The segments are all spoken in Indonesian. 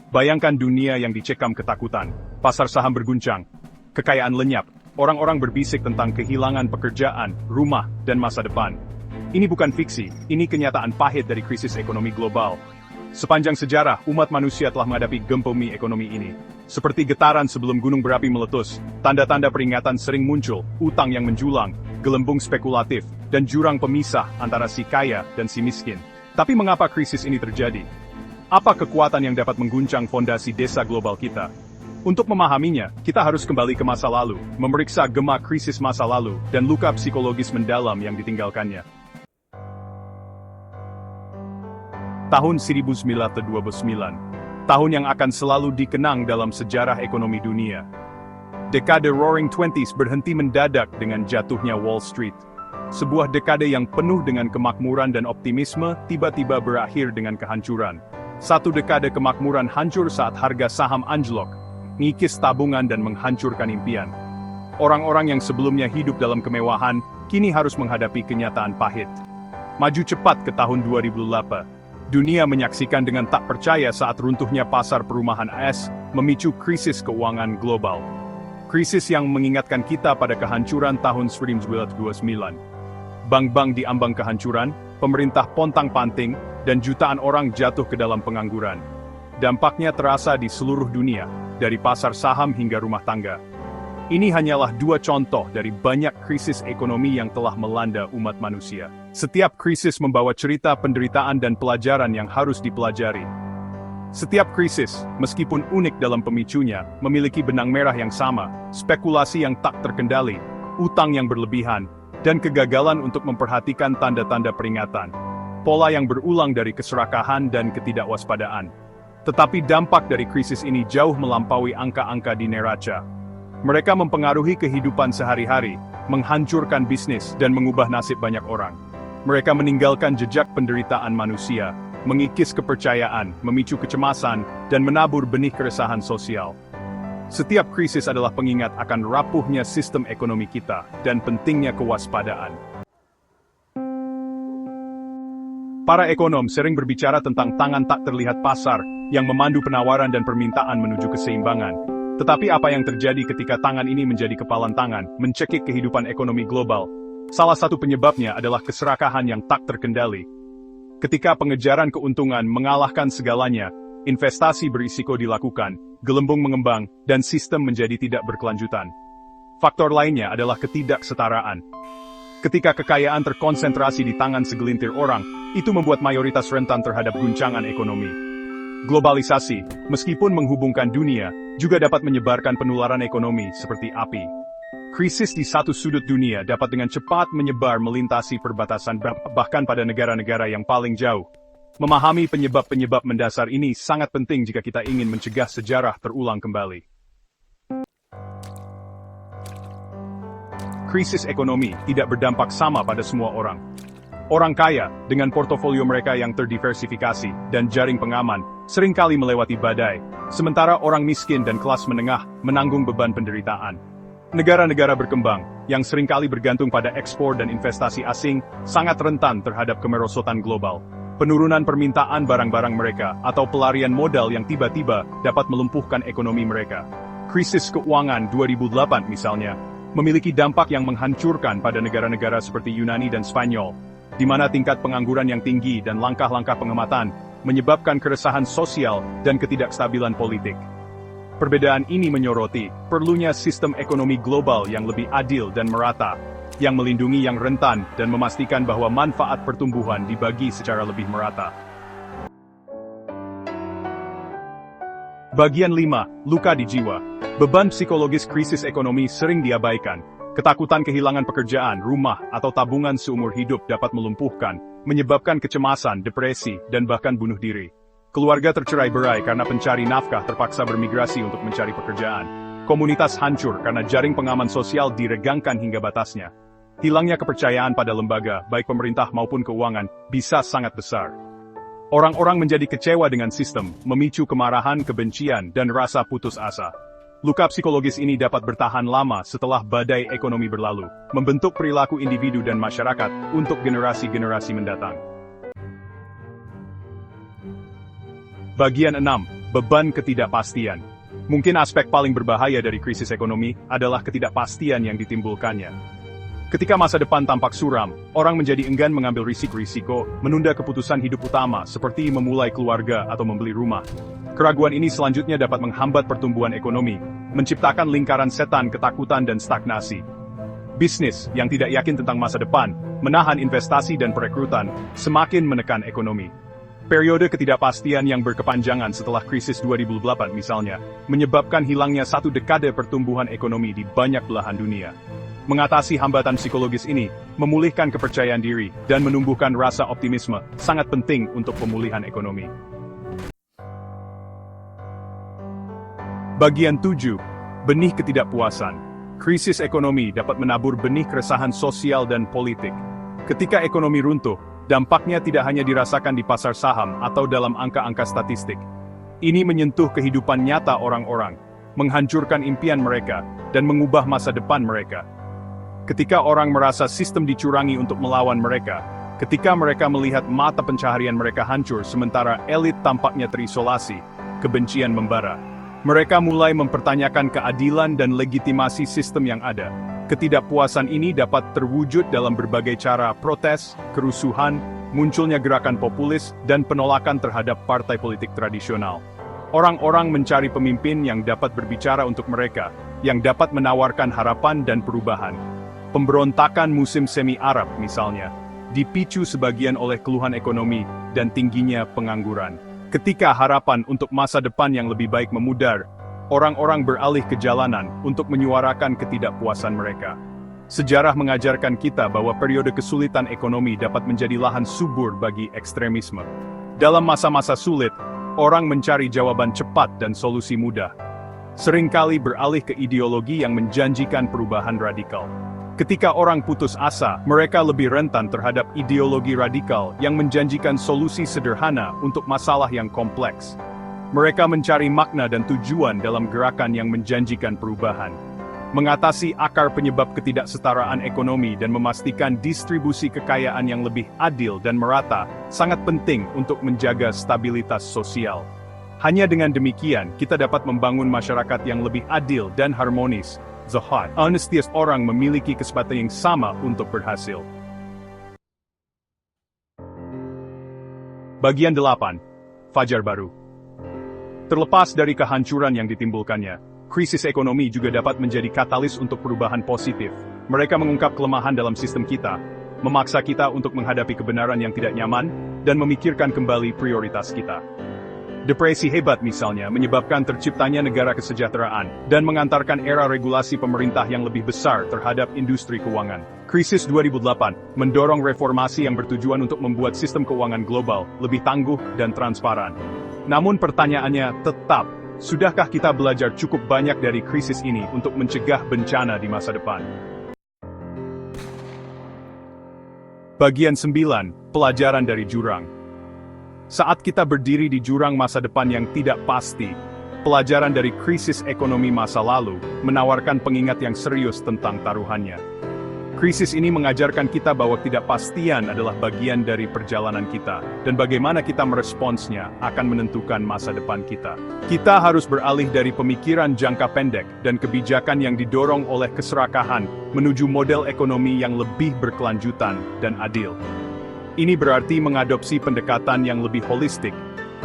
Bayangkan dunia yang dicekam ketakutan, pasar saham berguncang, kekayaan lenyap, orang-orang berbisik tentang kehilangan pekerjaan, rumah, dan masa depan. Ini bukan fiksi, ini kenyataan pahit dari krisis ekonomi global. Sepanjang sejarah, umat manusia telah menghadapi gempa bumi ekonomi ini. Seperti getaran sebelum gunung berapi meletus, tanda-tanda peringatan sering muncul, utang yang menjulang, gelembung spekulatif, dan jurang pemisah antara si kaya dan si miskin. Tapi mengapa krisis ini terjadi? Apa kekuatan yang dapat mengguncang fondasi desa global kita? Untuk memahaminya, kita harus kembali ke masa lalu, memeriksa gema krisis masa lalu, dan luka psikologis mendalam yang ditinggalkannya. Tahun 1929, tahun yang akan selalu dikenang dalam sejarah ekonomi dunia. Dekade Roaring Twenties berhenti mendadak dengan jatuhnya Wall Street. Sebuah dekade yang penuh dengan kemakmuran dan optimisme tiba-tiba berakhir dengan kehancuran. Satu dekade kemakmuran hancur saat harga saham anjlok, ngikis tabungan dan menghancurkan impian. Orang-orang yang sebelumnya hidup dalam kemewahan, kini harus menghadapi kenyataan pahit. Maju cepat ke tahun 2008. Dunia menyaksikan dengan tak percaya saat runtuhnya pasar perumahan AS, memicu krisis keuangan global. Krisis yang mengingatkan kita pada kehancuran tahun 1929. Bank-bank diambang kehancuran, pemerintah pontang-panting, dan jutaan orang jatuh ke dalam pengangguran. Dampaknya terasa di seluruh dunia, dari pasar saham hingga rumah tangga. Ini hanyalah dua contoh dari banyak krisis ekonomi yang telah melanda umat manusia. Setiap krisis membawa cerita penderitaan dan pelajaran yang harus dipelajari. Setiap krisis, meskipun unik dalam pemicunya, memiliki benang merah yang sama, spekulasi yang tak terkendali, utang yang berlebihan, dan kegagalan untuk memperhatikan tanda-tanda peringatan. Pola yang berulang dari keserakahan dan ketidakwaspadaan. Tetapi dampak dari krisis ini jauh melampaui angka-angka di neraca. Mereka mempengaruhi kehidupan sehari-hari, menghancurkan bisnis, dan mengubah nasib banyak orang. Mereka meninggalkan jejak penderitaan manusia, mengikis kepercayaan, memicu kecemasan, dan menabur benih keresahan sosial. Setiap krisis adalah pengingat akan rapuhnya sistem ekonomi kita, dan pentingnya kewaspadaan. Para ekonom sering berbicara tentang tangan tak terlihat pasar, yang memandu penawaran dan permintaan menuju keseimbangan. Tetapi apa yang terjadi ketika tangan ini menjadi kepalan tangan, mencekik kehidupan ekonomi global? Salah satu penyebabnya adalah keserakahan yang tak terkendali. Ketika pengejaran keuntungan mengalahkan segalanya, investasi berisiko dilakukan, gelembung mengembang, dan sistem menjadi tidak berkelanjutan. Faktor lainnya adalah ketidaksetaraan. Ketika kekayaan terkonsentrasi di tangan segelintir orang, itu membuat mayoritas rentan terhadap guncangan ekonomi. Globalisasi, meskipun menghubungkan dunia, juga dapat menyebarkan penularan ekonomi seperti api. Krisis di satu sudut dunia dapat dengan cepat menyebar melintasi perbatasan bahkan pada negara-negara yang paling jauh. Memahami penyebab-penyebab mendasar ini sangat penting jika kita ingin mencegah sejarah terulang kembali. Krisis ekonomi tidak berdampak sama pada semua orang. Orang kaya, dengan portofolio mereka yang terdiversifikasi dan jaring pengaman, seringkali melewati badai, sementara orang miskin dan kelas menengah menanggung beban penderitaan. Negara-negara berkembang, yang seringkali bergantung pada ekspor dan investasi asing, sangat rentan terhadap kemerosotan global. Penurunan permintaan barang-barang mereka, atau pelarian modal yang tiba-tiba dapat melumpuhkan ekonomi mereka. Krisis keuangan 2008 misalnya, memiliki dampak yang menghancurkan pada negara-negara seperti Yunani dan Spanyol, di mana tingkat pengangguran yang tinggi dan langkah-langkah penghematan menyebabkan keresahan sosial dan ketidakstabilan politik. Perbedaan ini menyoroti perlunya sistem ekonomi global yang lebih adil dan merata, yang melindungi yang rentan dan memastikan bahwa manfaat pertumbuhan dibagi secara lebih merata. Bagian 5. Luka di jiwa. Beban psikologis krisis ekonomi sering diabaikan. Ketakutan kehilangan pekerjaan, rumah, atau tabungan seumur hidup dapat melumpuhkan, menyebabkan kecemasan, depresi, dan bahkan bunuh diri. Keluarga tercerai-berai karena pencari nafkah terpaksa bermigrasi untuk mencari pekerjaan. Komunitas hancur karena jaring pengaman sosial diregangkan hingga batasnya. Hilangnya kepercayaan pada lembaga, baik pemerintah maupun keuangan, bisa sangat besar. Orang-orang menjadi kecewa dengan sistem, memicu kemarahan, kebencian, dan rasa putus asa. Luka psikologis ini dapat bertahan lama setelah badai ekonomi berlalu, membentuk perilaku individu dan masyarakat untuk generasi-generasi mendatang. Bagian 6. beban ketidakpastian. Mungkin aspek paling berbahaya dari krisis ekonomi adalah ketidakpastian yang ditimbulkannya. Ketika masa depan tampak suram, orang menjadi enggan mengambil risiko-risiko, menunda keputusan hidup utama seperti memulai keluarga atau membeli rumah. Keraguan ini selanjutnya dapat menghambat pertumbuhan ekonomi, menciptakan lingkaran setan ketakutan dan stagnasi. Bisnis yang tidak yakin tentang masa depan, menahan investasi dan perekrutan, semakin menekan ekonomi. Periode ketidakpastian yang berkepanjangan setelah krisis 2008 misalnya, menyebabkan hilangnya 1 dekade pertumbuhan ekonomi di banyak belahan dunia. Mengatasi hambatan psikologis ini, memulihkan kepercayaan diri, dan menumbuhkan rasa optimisme, sangat penting untuk pemulihan ekonomi. Bagian 7. Benih ketidakpuasan. Krisis ekonomi dapat menabur benih keresahan sosial dan politik. Ketika ekonomi runtuh, dampaknya tidak hanya dirasakan di pasar saham atau dalam angka-angka statistik. Ini menyentuh kehidupan nyata orang-orang, menghancurkan impian mereka, dan mengubah masa depan mereka. Ketika orang merasa sistem dicurangi untuk melawan mereka, ketika mereka melihat mata pencaharian mereka hancur sementara elit tampaknya terisolasi, kebencian membara. Mereka mulai mempertanyakan keadilan dan legitimasi sistem yang ada. Ketidakpuasan ini dapat terwujud dalam berbagai cara: protes, kerusuhan, munculnya gerakan populis, dan penolakan terhadap partai politik tradisional. Orang-orang mencari pemimpin yang dapat berbicara untuk mereka, yang dapat menawarkan harapan dan perubahan. Pemberontakan musim semi Arab misalnya, dipicu sebagian oleh keluhan ekonomi dan tingginya pengangguran. Ketika harapan untuk masa depan yang lebih baik memudar, orang-orang beralih ke jalanan untuk menyuarakan ketidakpuasan mereka. Sejarah mengajarkan kita bahwa periode kesulitan ekonomi dapat menjadi lahan subur bagi ekstremisme. Dalam masa-masa sulit, orang mencari jawaban cepat dan solusi mudah. Seringkali beralih ke ideologi yang menjanjikan perubahan radikal. Ketika orang putus asa, mereka lebih rentan terhadap ideologi radikal yang menjanjikan solusi sederhana untuk masalah yang kompleks. Mereka mencari makna dan tujuan dalam gerakan yang menjanjikan perubahan. Mengatasi akar penyebab ketidaksetaraan ekonomi dan memastikan distribusi kekayaan yang lebih adil dan merata, sangat penting untuk menjaga stabilitas sosial. Hanya dengan demikian, kita dapat membangun masyarakat yang lebih adil dan harmonis. Zahat, setiap orang memiliki kesempatan yang sama untuk berhasil. Bagian 8. Fajar baru. Terlepas dari kehancuran yang ditimbulkannya, krisis ekonomi juga dapat menjadi katalis untuk perubahan positif. Mereka mengungkap kelemahan dalam sistem kita, memaksa kita untuk menghadapi kebenaran yang tidak nyaman, dan memikirkan kembali prioritas kita. Depresi hebat misalnya menyebabkan terciptanya negara kesejahteraan dan mengantarkan era regulasi pemerintah yang lebih besar terhadap industri keuangan. Krisis 2008 mendorong reformasi yang bertujuan untuk membuat sistem keuangan global lebih tangguh dan transparan. Namun pertanyaannya tetap, sudahkah kita belajar cukup banyak dari krisis ini untuk mencegah bencana di masa depan? Bagian 9. Pelajaran dari jurang. Saat kita berdiri di jurang masa depan yang tidak pasti, pelajaran dari krisis ekonomi masa lalu menawarkan pengingat yang serius tentang taruhannya. Krisis ini mengajarkan kita bahwa ketidakpastian adalah bagian dari perjalanan kita, dan bagaimana kita meresponsnya akan menentukan masa depan kita. Kita harus beralih dari pemikiran jangka pendek dan kebijakan yang didorong oleh keserakahan menuju model ekonomi yang lebih berkelanjutan dan adil. Ini berarti mengadopsi pendekatan yang lebih holistik,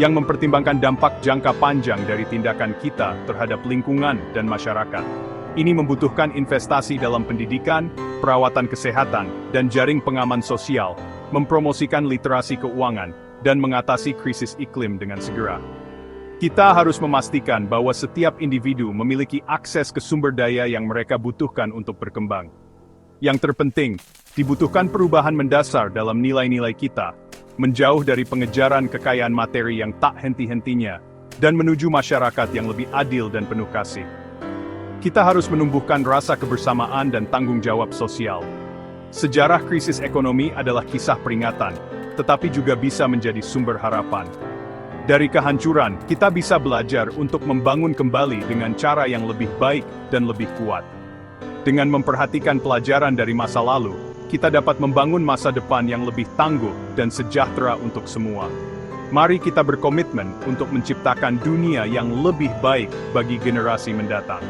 yang mempertimbangkan dampak jangka panjang dari tindakan kita terhadap lingkungan dan masyarakat. Ini membutuhkan investasi dalam pendidikan, perawatan kesehatan, dan jaring pengaman sosial, mempromosikan literasi keuangan, dan mengatasi krisis iklim dengan segera. Kita harus memastikan bahwa setiap individu memiliki akses ke sumber daya yang mereka butuhkan untuk berkembang. Yang terpenting, dibutuhkan perubahan mendasar dalam nilai-nilai kita, menjauh dari pengejaran kekayaan materi yang tak henti-hentinya, dan menuju masyarakat yang lebih adil dan penuh kasih. Kita harus menumbuhkan rasa kebersamaan dan tanggung jawab sosial. Sejarah krisis ekonomi adalah kisah peringatan, tetapi juga bisa menjadi sumber harapan. Dari kehancuran, kita bisa belajar untuk membangun kembali dengan cara yang lebih baik dan lebih kuat. Dengan memperhatikan pelajaran dari masa lalu, kita dapat membangun masa depan yang lebih tangguh dan sejahtera untuk semua. Mari kita berkomitmen untuk menciptakan dunia yang lebih baik bagi generasi mendatang.